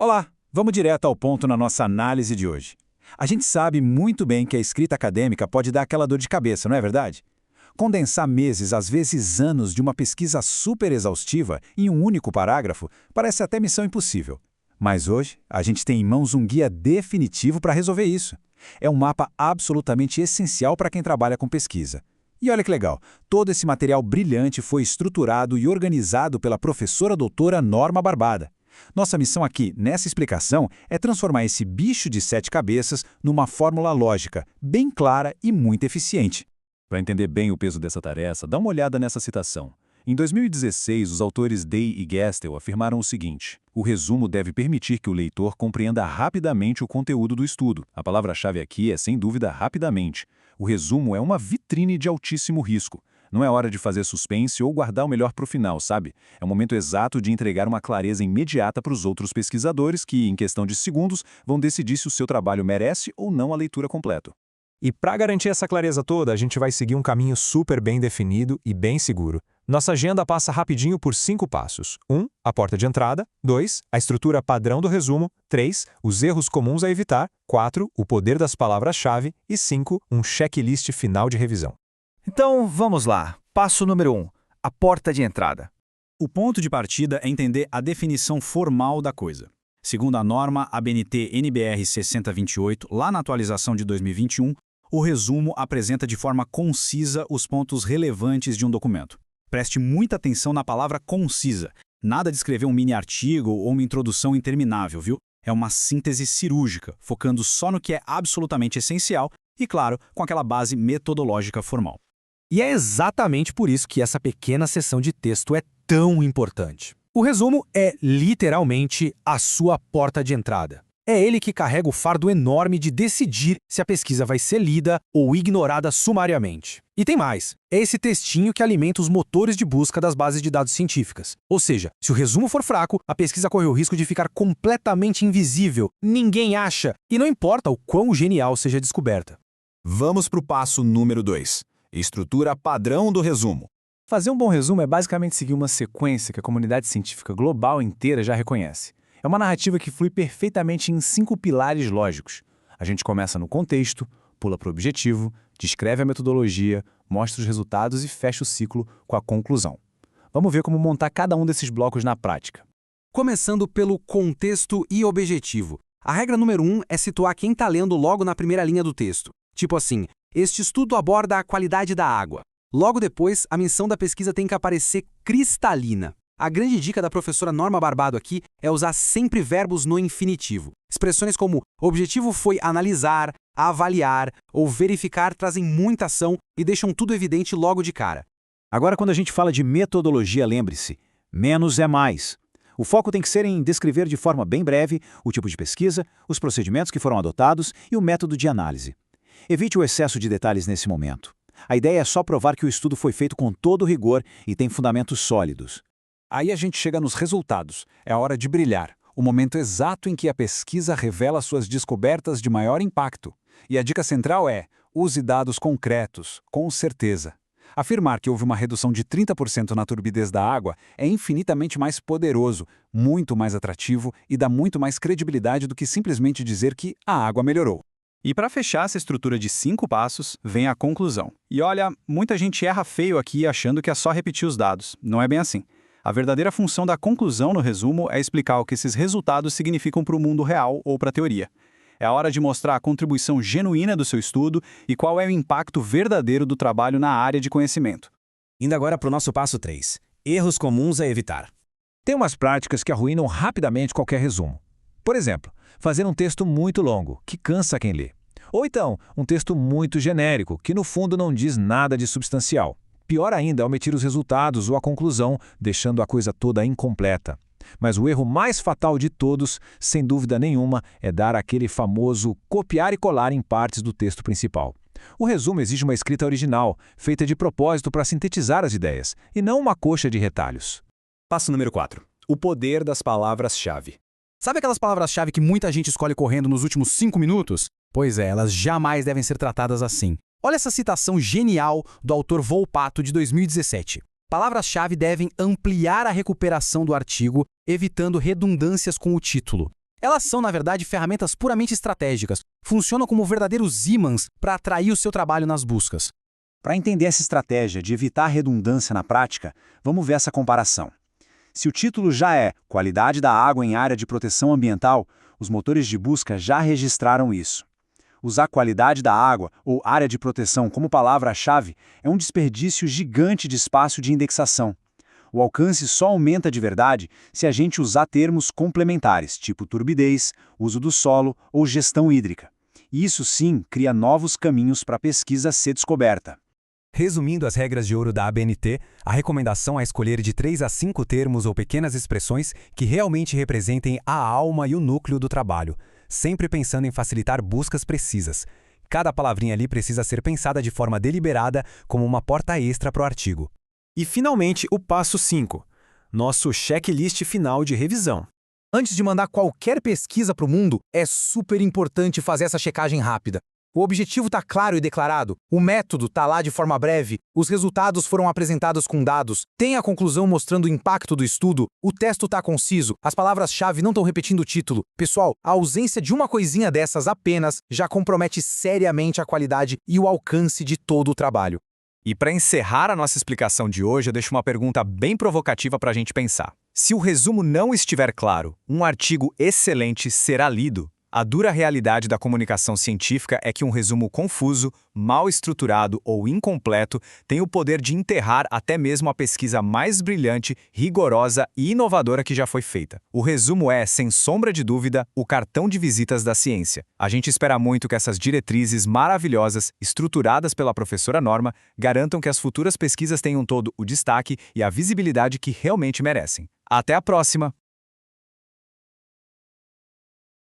Olá, vamos direto ao ponto na nossa análise de hoje. A gente sabe muito bem que a escrita acadêmica pode dar aquela dor de cabeça, não é verdade? Condensar meses, às vezes anos, de uma pesquisa super exaustiva em um único parágrafo parece até missão impossível. Mas hoje, a gente tem em mãos um guia definitivo para resolver isso. É um mapa absolutamente essencial para quem trabalha com pesquisa. E olha que legal, todo esse material brilhante foi estruturado e organizado pela professora doutora Norma Barbada. Nossa missão aqui, nessa explicação, é transformar esse bicho de 7 cabeças numa fórmula lógica, bem clara e muito eficiente. Para entender bem o peso dessa tarefa, dá uma olhada nessa citação. Em 2016, os autores Day e Gestel afirmaram o seguinte: o resumo deve permitir que o leitor compreenda rapidamente o conteúdo do estudo. A palavra-chave aqui é, sem dúvida, rapidamente. O resumo é uma vitrine de altíssimo risco. Não é hora de fazer suspense ou guardar o melhor para o final, sabe? É o momento exato de entregar uma clareza imediata para os outros pesquisadores que, em questão de segundos, vão decidir se o seu trabalho merece ou não a leitura completa. E para garantir essa clareza toda, a gente vai seguir um caminho super bem definido e bem seguro. Nossa agenda passa rapidinho por 5 passos. 1. A porta de entrada. 2. A estrutura padrão do resumo. 3. Os erros comuns a evitar. 4. O poder das palavras-chave. E 5. Um checklist final de revisão. Então, vamos lá. Passo número 1. A porta de entrada. O ponto de partida é entender a definição formal da coisa. Segundo a norma ABNT NBR 6028, lá na atualização de 2021, o resumo apresenta de forma concisa os pontos relevantes de um documento. Preste muita atenção na palavra concisa. Nada de escrever um mini-artigo ou uma introdução interminável, viu? É uma síntese cirúrgica, focando só no que é absolutamente essencial e, claro, com aquela base metodológica formal. E é exatamente por isso que essa pequena seção de texto é tão importante. O resumo é, literalmente, a sua porta de entrada. É ele que carrega o fardo enorme de decidir se a pesquisa vai ser lida ou ignorada sumariamente. E tem mais, é esse textinho que alimenta os motores de busca das bases de dados científicas. Ou seja, se o resumo for fraco, a pesquisa corre o risco de ficar completamente invisível, ninguém acha, e não importa o quão genial seja descoberta. Vamos para o passo número 2. Estrutura padrão do resumo. Fazer um bom resumo é basicamente seguir uma sequência que a comunidade científica global inteira já reconhece. É uma narrativa que flui perfeitamente em 5 pilares lógicos. A gente começa no contexto, pula para o objetivo, descreve a metodologia, mostra os resultados e fecha o ciclo com a conclusão. Vamos ver como montar cada um desses blocos na prática. Começando pelo contexto e objetivo. A regra número 1 é situar quem está lendo logo na primeira linha do texto. Tipo assim, este estudo aborda a qualidade da água. Logo depois, a missão da pesquisa tem que aparecer cristalina. A grande dica da professora Norma Barbado aqui é usar sempre verbos no infinitivo. Expressões como objetivo foi analisar, avaliar ou verificar trazem muita ação e deixam tudo evidente logo de cara. Agora, quando a gente fala de metodologia, lembre-se, menos é mais. O foco tem que ser em descrever de forma bem breve o tipo de pesquisa, os procedimentos que foram adotados e o método de análise. Evite o excesso de detalhes nesse momento. A ideia é só provar que o estudo foi feito com todo rigor e tem fundamentos sólidos. Aí a gente chega nos resultados. É a hora de brilhar, o momento exato em que a pesquisa revela suas descobertas de maior impacto. E a dica central é: use dados concretos, com certeza. Afirmar que houve uma redução de 30% na turbidez da água é infinitamente mais poderoso, muito mais atrativo e dá muito mais credibilidade do que simplesmente dizer que a água melhorou. E para fechar essa estrutura de 5 passos, vem a conclusão. E olha, muita gente erra feio aqui achando que é só repetir os dados. Não é bem assim. A verdadeira função da conclusão no resumo é explicar o que esses resultados significam para o mundo real ou para a teoria. É a hora de mostrar a contribuição genuína do seu estudo e qual é o impacto verdadeiro do trabalho na área de conhecimento. Indo agora para o nosso passo 3. Erros comuns a evitar. Tem umas práticas que arruinam rapidamente qualquer resumo. Por exemplo, fazer um texto muito longo, que cansa quem lê. Ou então, um texto muito genérico, que no fundo não diz nada de substancial. Pior ainda é omitir os resultados ou a conclusão, deixando a coisa toda incompleta. Mas o erro mais fatal de todos, sem dúvida nenhuma, é dar aquele famoso copiar e colar em partes do texto principal. O resumo exige uma escrita original, feita de propósito para sintetizar as ideias, e não uma coxa de retalhos. Passo número 4. O poder das palavras-chave. Sabe aquelas palavras-chave que muita gente escolhe correndo nos últimos 5 minutos? Pois é, elas jamais devem ser tratadas assim. Olha essa citação genial do autor Volpato de 2017. Palavras-chave devem ampliar a recuperação do artigo, evitando redundâncias com o título. Elas são, na verdade, ferramentas puramente estratégicas. Funcionam como verdadeiros ímãs para atrair o seu trabalho nas buscas. Para entender essa estratégia de evitar redundância na prática, vamos ver essa comparação. Se o título já é Qualidade da água em área de proteção ambiental, os motores de busca já registraram isso. Usar qualidade da água ou área de proteção como palavra-chave é um desperdício gigante de espaço de indexação. O alcance só aumenta de verdade se a gente usar termos complementares, tipo turbidez, uso do solo ou gestão hídrica. E isso sim cria novos caminhos para a pesquisa ser descoberta. Resumindo as regras de ouro da ABNT, a recomendação é escolher de 3 a 5 termos ou pequenas expressões que realmente representem a alma e o núcleo do trabalho, sempre pensando em facilitar buscas precisas. Cada palavrinha ali precisa ser pensada de forma deliberada como uma porta extra para o artigo. E, finalmente, o passo 5, nosso checklist final de revisão. Antes de mandar qualquer pesquisa para o mundo, é super importante fazer essa checagem rápida. O objetivo está claro e declarado, o método está lá de forma breve, os resultados foram apresentados com dados, tem a conclusão mostrando o impacto do estudo, o texto está conciso, as palavras-chave não estão repetindo o título. Pessoal, a ausência de uma coisinha dessas apenas já compromete seriamente a qualidade e o alcance de todo o trabalho. E para encerrar a nossa explicação de hoje, eu deixo uma pergunta bem provocativa para a gente pensar. Se o resumo não estiver claro, um artigo excelente será lido? A dura realidade da comunicação científica é que um resumo confuso, mal estruturado ou incompleto tem o poder de enterrar até mesmo a pesquisa mais brilhante, rigorosa e inovadora que já foi feita. O resumo é, sem sombra de dúvida, o cartão de visitas da ciência. A gente espera muito que essas diretrizes maravilhosas, estruturadas pela professora Norma, garantam que as futuras pesquisas tenham todo o destaque e a visibilidade que realmente merecem. Até a próxima!